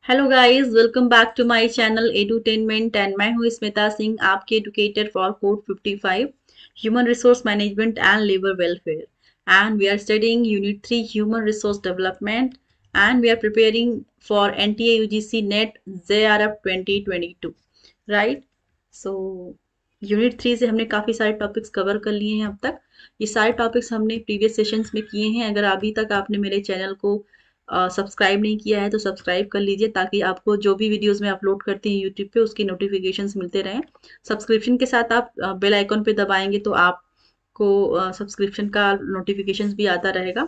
Hello guys, welcome back to my channel edutainment and मैं हूं स्मिता सिंह, आपकी educator for code 55 human resource management and labour welfare and we are studying unit 3 human resource development and we are preparing for NTA UGC NET JRF 2022 right. So unit 3 से हमने काफ़ी सारे topics cover कर लिए हैं अब तक। ये सारे टॉपिक्स हमने प्रीवियस सेशंस में किए हैं। अगर अभी तक आपने मेरे चैनल को सब्सक्राइब नहीं किया है तो सब्सक्राइब कर लीजिए, ताकि आपको जो भी वीडियोस मैं अपलोड करती हूँ यूट्यूब पे उसकी नोटिफिकेशंस मिलते रहें। सब्सक्रिप्शन के साथ आप बेल आइकॉन पे दबाएंगे तो आपको सब्सक्रिप्शन का नोटिफिकेशंस भी आता रहेगा।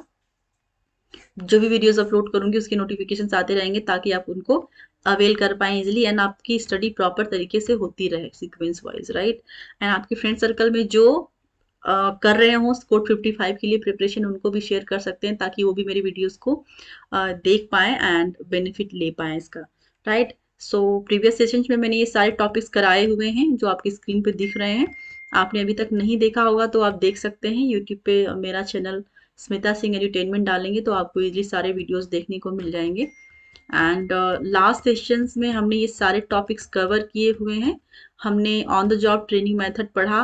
जो भी वीडियोस अपलोड करूंगी उसके नोटिफिकेशंस आते रहेंगे, ताकि आप उनको अवेल कर पाएं इजिली एंड आपकी स्टडी प्रॉपर तरीके से होती रहे सीक्वेंस वाइज, राइट। एंड आपके फ्रेंड सर्कल में जो कर रहे हो कोड 55 के लिए प्रिपरेशन, उनको भी शेयर कर सकते हैं, ताकि वो भी मेरी वीडियोस को देख पाएं एंड बेनिफिट ले पाएं इसका, राइट। सो प्रीवियस सेशंस में मैंने ये सारे टॉपिक्स कराए हुए हैं जो आपकी स्क्रीन पे दिख रहे हैं। आपने अभी तक नहीं देखा होगा तो आप देख सकते हैं यूट्यूब पे, मेरा चैनल स्मिता सिंह एंटरटेनमेंट डालेंगे तो आपको इजीली सारे वीडियोस देखने को मिल जाएंगे। एंड लास्ट सेशंस में हमने ये सारे टॉपिक्स कवर किए हुए हैं। हमने on the job training method पढ़ा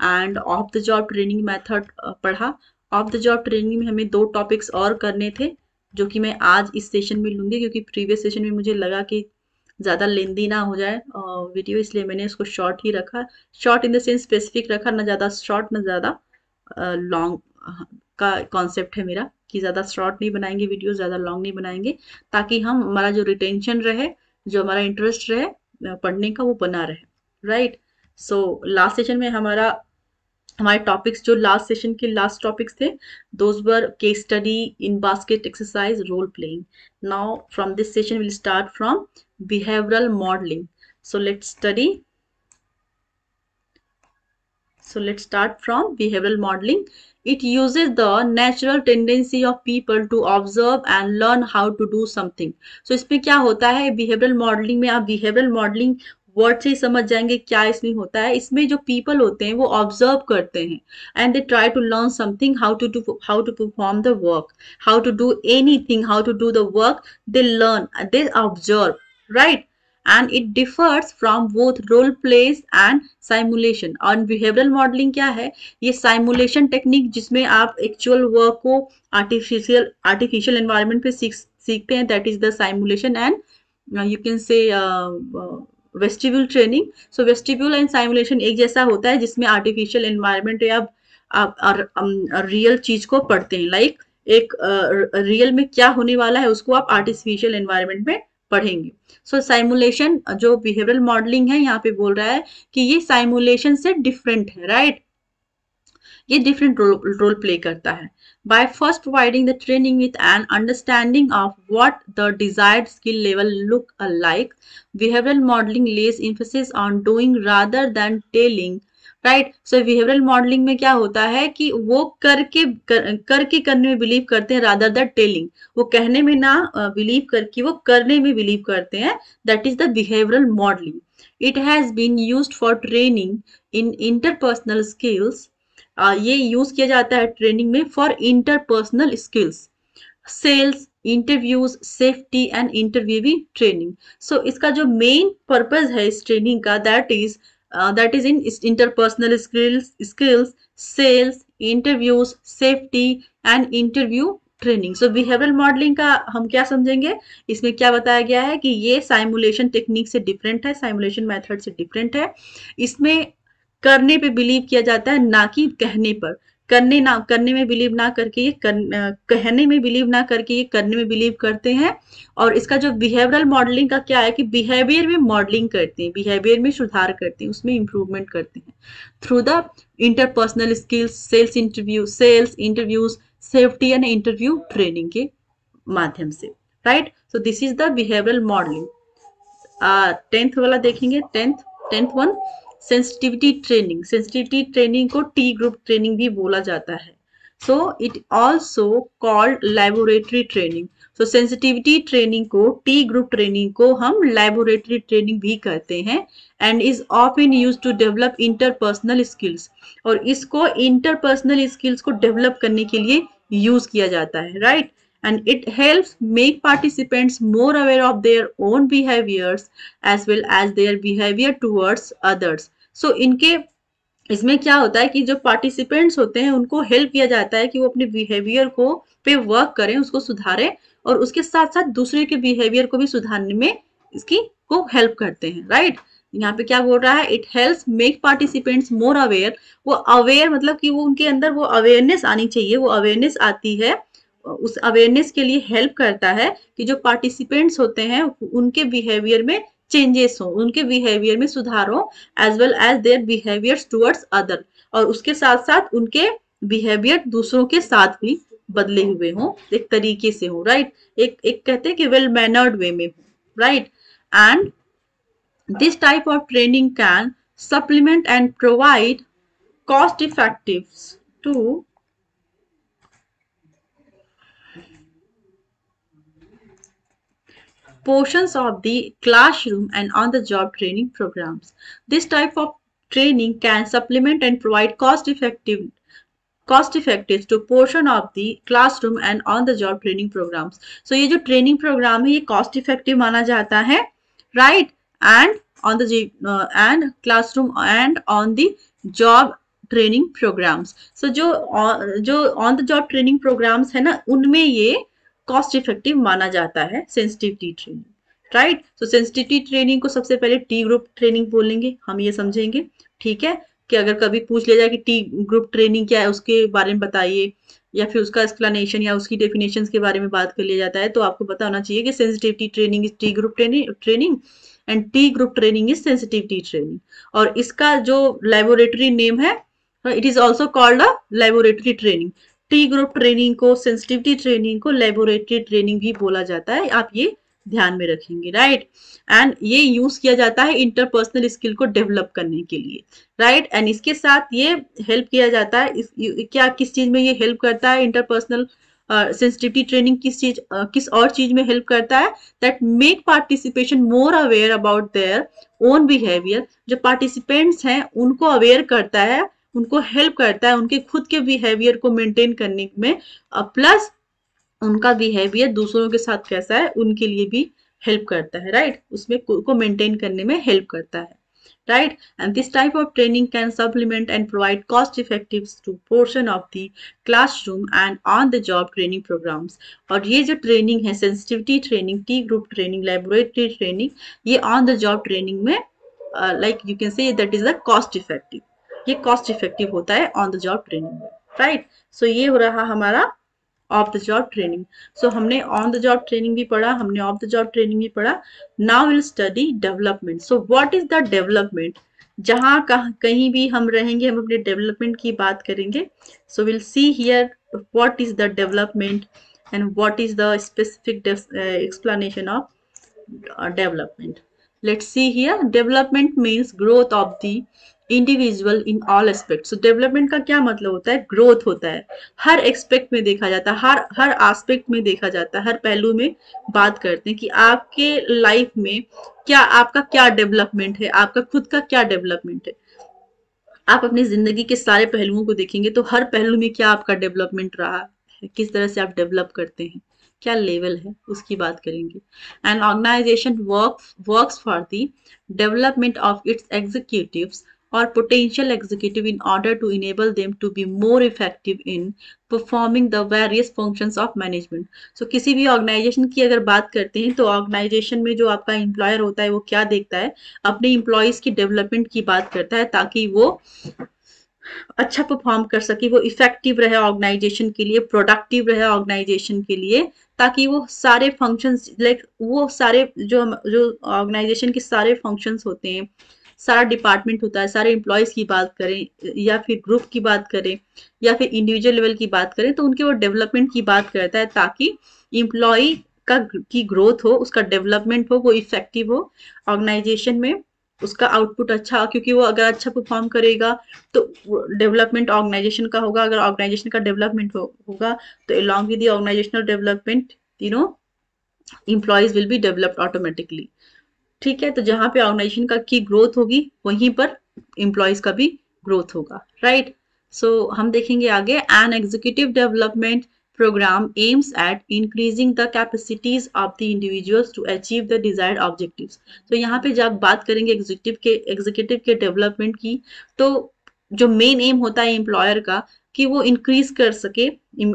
and off the job training method पढ़ा। ऑफ द जॉब ट्रेनिंग में हमें 2 टॉपिक्स और करने थे, जो कि मैं आज इस सेशन में लूँगी, क्योंकि प्रीवियस सेशन में मुझे लगा कि ज़्यादा लेंदी ना हो जाए वीडियो, इसलिए मैंने उसको शॉर्ट ही रखा। Short in the sense specific रखा, ना ज़्यादा शॉर्ट ना ज़्यादा लॉन्ग का कॉन्सेप्ट है मेरा, कि ज़्यादा शॉर्ट नहीं बनाएंगे वीडियो, ज़्यादा लॉन्ग नहीं बनाएंगे, ताकि हमारा जो रिटेंशन रहे, जो हमारा इंटरेस्ट रहे पढ़ने का, वो बना रहे, राइट। सो लास्ट सेशन में हमारे टॉपिक्स, जो लास्ट सेशन के लास्ट टॉपिक्स थे, those were case study, in basket exercise, role playing. Now from this session will start from behavioural modelling. So let's study. So let's start from behavioral modeling. It uses the natural tendency of people to observe and learn how to do something. So इसमें क्या होता है behavioral modeling में, आप behavioral modeling word से ही समझ जाएंगे क्या इसमें होता है। इसमें जो पीपल होते हैं वो ऑब्जर्व करते हैं and they try to learn something, how to perform the work, how to do anything, how to do the work. They learn, they observe, right. and it differs from both role plays and simulation। और behavioral modeling क्या है? ये simulation technique, जिसमें आप actual work को artificial environment पे सीखते हैं, that is the simulation। And you can say vestibule training. So vestibule and simulation एक जैसा होता है, जिसमें आर्टिफिशियल एनवायरनमेंट या आप रियल चीज को पढ़ते हैं, लाइक एक रियल में क्या होने वाला है उसको आप आर्टिफिशियल एनवायरनमेंट में पढ़ेंगे। सो साइमुलेशन, जो बिहेवियरल मॉडलिंग है, यहाँ पे बोल रहा है कि ये साइमुलेशन से डिफरेंट है, राइट। ये डिफरेंट रोल प्ले करता है। By first providing the training with an understanding of what the desired skill level look alike, behavioral modeling lays emphasis on doing rather than telling, right. So behavioural modelling में क्या होता है कि वो करके करने में बिलीव करते हैं, रादर दैन टेलिंग। वो कहने में ना बिलीव करके वो करने में बिलीव करते हैं, that is the behavioural modelling. It has been used for training in interpersonal skills. ये यूज किया जाता है ट्रेनिंग में for interpersonal skills, sales, interviews, safety and interviewee training. So इसका जो मेन पर्पज है इस ट्रेनिंग का, that is in interpersonal skills, sales, interviews, safety and interview training. So behavioural modelling का हम क्या समझेंगे, इसमें क्या बताया गया है कि ये साइमुलेशन टेक्निक से डिफरेंट है, साइमुलेशन मेथड से डिफरेंट है। इसमें करने पे बिलीव किया जाता है, ना कि कहने पर। करने में बिलीव ना करके ये कहने में बिलीव ना करके ये करने में बिलीव करते हैं। और इसका जो बिहेवियरल मॉडलिंग का क्या है कि बिहेवियर में मॉडलिंग करते हैं, बिहेवियर में सुधार करते हैं, उसमें इंप्रूवमेंट करते हैं through the interpersonal skills, sales interviews, safety and interview training के माध्यम से, right. So this is the behavioural modelling. 10th वाला देखेंगे, 10th one, sensitivity training. Sensitivity training को टी ग्रुप ट्रेनिंग भी बोला जाता है। So it also called laboratory training. So sensitivity training को, टी ग्रुप ट्रेनिंग को हम लैबोरेटरी ट्रेनिंग भी कहते हैं and is often used to develop interpersonal skills. और इसको इंटरपर्सनल स्किल्स को डेवलप करने के लिए यूज किया जाता है, right. and it helps make participants more aware of their own behaviors as well as their behavior towards others. So इनके इसमें क्या होता है कि जो पार्टिसिपेंट्स होते हैं उनको हेल्प किया जाता है कि वो अपने बिहेवियर को पे वर्क करें, उसको सुधारें और उसके साथ साथ दूसरे के बिहेवियर को भी सुधारने में इसकी को हेल्प करते हैं, राइट। यहाँ पे क्या बोल रहा है, it helps make participants more aware. वो अवेयर मतलब कि वो उनके अंदर वो अवेयरनेस आनी चाहिए, वो अवेयरनेस आती है, उस अवेयरनेस के लिए हेल्प करता है कि जो पार्टिसिपेंट्स होते हैं उनके बिहेवियर में चेंजेस हो, उनके बिहेवियर में सुधार हो, as well as their behaviours towards other, और उसके साथ साथ उनके बिहेवियर दूसरों के साथ भी बदले हुए हो, एक तरीके से हो, राइट। एक कहते हैं कि वेल मैनर्ड वे में हो, right. And this type of training can supplement and provide cost effective to portions of the classroom and on-the-job training programs. This type of training can supplement and provide cost effective to portion of the classroom and on-the-job training programs. So ये जो training program है ये cost effective माना जाता है, right? And on the and classroom and on the job training programs. So जो on the job training programs है ना, उनमें ये कॉस्ट इफेक्टिव माना जाता है सेंसिटिविटी ट्रेनिंग, राइट। सो सेंसिटिविटी ट्रेनिंग को सबसे पहले टी ग्रुप ट्रेनिंग बोलेंगे, हम ये समझेंगे, ठीक है। कि अगर कभी पूछ लिया जाए कि टी ग्रुप ट्रेनिंग क्या है उसके बारे में बताइए, या फिर उसका एक्सप्लेनेशन या उसकी डेफिनेशंस के बारे में बात कर लिया जाता है, तो आपको पता होना चाहिए कि sensitivity training is T group training and T group training is sensitivity training. और इसका जो लेबोरेटरी नेम है, it is also called a laboratory training. T group training को, सेंसिटिविटी ट्रेनिंग को लेबोरेटरी ट्रेनिंग भी बोला जाता है, आप ये ध्यान में रखेंगे, राइट। एंड ये यूज किया जाता है इंटरपर्सनल स्किल को डेवलप करने के लिए, राइट। एंड इसके साथ ये हेल्प किया जाता है, क्या किस चीज में ये हेल्प करता है, इंटरपर्सनल सेंसिटिविटी ट्रेनिंग किस और चीज में हेल्प करता है, that make participation more aware about their own behaviour. जो पार्टिसिपेंट्स हैं उनको अवेयर करता है, उनको हेल्प करता है उनके खुद के बिहेवियर को मेंटेन करने में, प्लस उनका बिहेवियर दूसरों के साथ कैसा है उनके लिए भी हेल्प करता है, राइट। उसमें को मेंटेन करने में हेल्प करता है, right? And this type of training can supplement and provide cost effective to portion of the classroom and on the job training programs. और ये जो ट्रेनिंग है, sensitivity training, T group training, laboratory training, ये on the job training में like you can say that is the cost effective, ये cost effective होता है on the job training में, राइट। सो ये हो रहा हमारा ऑफ द जॉब ट्रेनिंग। सो हमने ऑन द जॉब ट्रेनिंग भी पढ़ा, हमने ऑफ द जॉब ट्रेनिंग भी पढ़ा। Now will study development. So what is the development? जहां कहीं भी हम रहेंगे हम अपने डेवलपमेंट की बात करेंगे। So will see here what is the development and what is the specific explanation of development. Let's see here. Development means growth of the individual in all aspect. So development का क्या मतलब होता है? Growth होता है, हर expect में देखा जाता है, हर एस्पेक्ट में देखा जाता है, हर पहलू में बात करते हैं कि आपके लाइफ में क्या, आपका क्या डेवलपमेंट है, आपका खुद का क्या डेवलपमेंट है। आप अपनी जिंदगी के सारे पहलुओं को देखेंगे तो हर पहलू में क्या आपका डेवलपमेंट रहा है, किस तरह से आप डेवलप करते हैं, क्या लेवल है, उसकी बात करेंगे। And organisation works for the development of its executives or potential executive in order to enable them to be more effective in performing the various functions of management. So किसी भी organisation की अगर बात करते हैं तो ऑर्गेनाइजेशन में जो आपका एम्प्लॉयर होता है वो क्या देखता है, अपने एम्प्लॉयज की डेवलपमेंट की बात करता है ताकि वो अच्छा परफॉर्म कर सके, वो इफेक्टिव रहे ऑर्गेनाइजेशन के लिए, प्रोडक्टिव रहे ऑर्गेनाइजेशन के लिए, ताकि वो सारे फंक्शंस लाइक वो सारे जो ऑर्गेनाइजेशन के सारे फंक्शंस होते हैं, सारा डिपार्टमेंट होता है, सारे एम्प्लॉयज की बात करें या फिर ग्रुप की बात करें या फिर इंडिविजुअल लेवल की बात करें, तो उनके वो डेवलपमेंट की बात करता है ताकि एम्प्लॉय की ग्रोथ हो, उसका डेवलपमेंट हो, वो इफेक्टिव हो ऑर्गेनाइजेशन में, उसका आउटपुट अच्छा, क्योंकि वो अगर अच्छा परफॉर्म करेगा तो डेवलपमेंट ऑर्गेनाइजेशन का होगा, अगर ऑर्गेनाइजेशन का डेवलपमेंट होगा तो along with the organisational development employees will be developed automatically, ठीक है। तो जहां पे ऑर्गेनाइजेशन का की ग्रोथ होगी वहीं पर एम्प्लॉयज का भी ग्रोथ होगा, राइट। सो हम देखेंगे आगे, an executive development program aims at increasing the capacities of the individuals to achieve the desired objectives. तो यहाँ पे जब बात करेंगे एग्जीक्यूटिव के डेवलपमेंट की, तो जो मेन एम होता है एम्प्लॉयर का कि वो इंक्रीज कर सके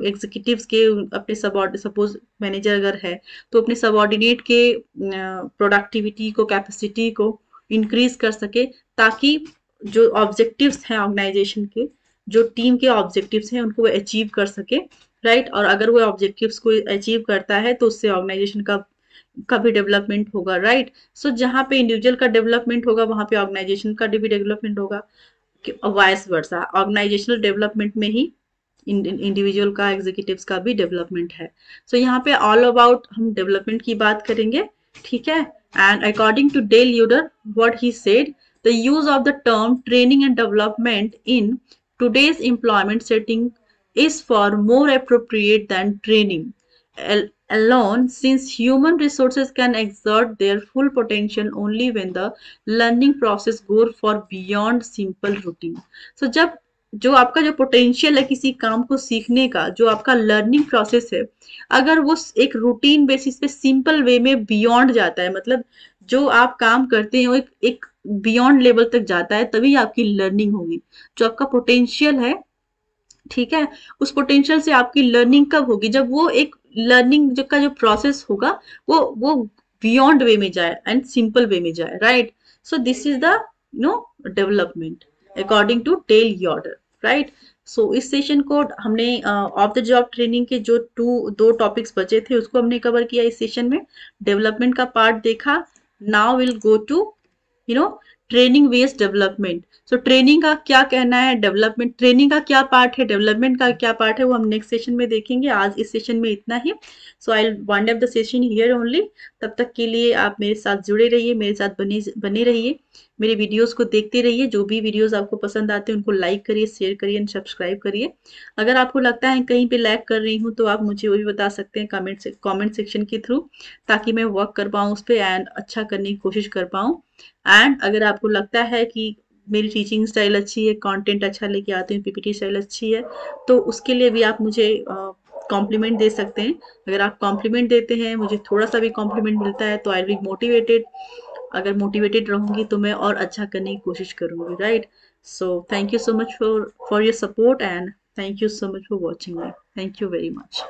एग्जीक्यूटिव्स के अपने सपोज मैनेजर अगर है तो अपने सबॉर्डिनेट के प्रोडक्टिविटी को कैपेसिटी को इंक्रीज कर सके, ताकि जो ऑब्जेक्टिव्स हैं ऑर्गेनाइजेशन के, जो टीम के ऑब्जेक्टिव्स हैं उनको वो अचीव कर सके, राइट। और अगर वो ऑब्जेक्टिव्स को अचीव करता है तो उससे ऑर्गेनाइजेशन का भी डेवलपमेंट होगा, राइट। सो जहाँ पे इंडिविजुअल का डेवलपमेंट होगा वहां पे ऑर्गेनाइजेशन का भी डेवलपमेंट होगा, वाइस वर्सा। ऑर्गेनाइजेशनल डेवलपमेंट में ही इंडिविजुअल का एग्जीक्यूटिव्स का भी डेवलपमेंट है। सो यहाँ पे ऑल अबाउट हम डेवलपमेंट की बात करेंगे, ठीक है। And according to Dale Yoder what he said, the use of the term training and development in today's employment setting is far more appropriate than training alone, since human resources can exert their full potential only when the learning process goes far beyond simple routine. So जब जो आपका जो potential है किसी काम को सीखने का, जो आपका लर्निंग प्रोसेस है, अगर वो एक रूटीन बेसिस पे सिंपल वे में बियॉन्ड जाता है, मतलब जो आप काम करते हैं वो एक बियॉन्ड लेवल तक जाता है, तभी आपकी लर्निंग होगी। जो आपका पोटेंशियल है, ठीक है, उस पोटेंशियल से आपकी लर्निंग कब होगी? जब वो एक लर्निंग का जो प्रोसेस होगा वो बियॉन्ड वे में जाए एंड सिंपल वे में जाए, right. So this is the development according to Dale Yoder, right. So इस सेशन को हमने ऑफ द जॉब ट्रेनिंग के जो दो टॉपिक्स बचे थे उसको हमने कवर किया इस सेशन में। डेवलपमेंट का पार्ट देखा। Now will go to training based development. So training का क्या कहना है, डेवलपमेंट ट्रेनिंग का क्या पार्ट है, डेवलपमेंट का क्या पार्ट है, वो हम नेक्स्ट सेशन में देखेंगे। आज इस सेशन में इतना ही। So I wind up the session here only. तब तक के लिए आप मेरे साथ जुड़े रहिए, मेरे साथ बने रहिए, मेरे वीडियोस को देखते रहिए। जो भी वीडियोस आपको पसंद आते हैं उनको लाइक करिए, शेयर करिए एंड सब्सक्राइब करिए। अगर आपको लगता है कहीं पे लैग कर रही हूँ तो आप मुझे वो भी बता सकते हैं कमेंट सेक्शन के थ्रू, ताकि मैं वर्क कर पाऊँ उस पर एंड अच्छा करने की कोशिश कर पाऊँ। एंड अगर आपको लगता है कि मेरी टीचिंग स्टाइल अच्छी है, कंटेंट अच्छा लेके आती हूँ, पीपीटी स्टाइल अच्छी है, तो उसके लिए भी आप मुझे कॉम्प्लीमेंट दे सकते हैं। अगर आप कॉम्प्लीमेंट देते हैं, मुझे थोड़ा सा भी कॉम्प्लीमेंट मिलता है तो आई विल बी मोटिवेटेड। अगर मोटिवेटेड रहूंगी तो मैं और अच्छा करने की कोशिश करूंगी, right. So thank you so much for your support and thank you so much for watching me. Thank you very much.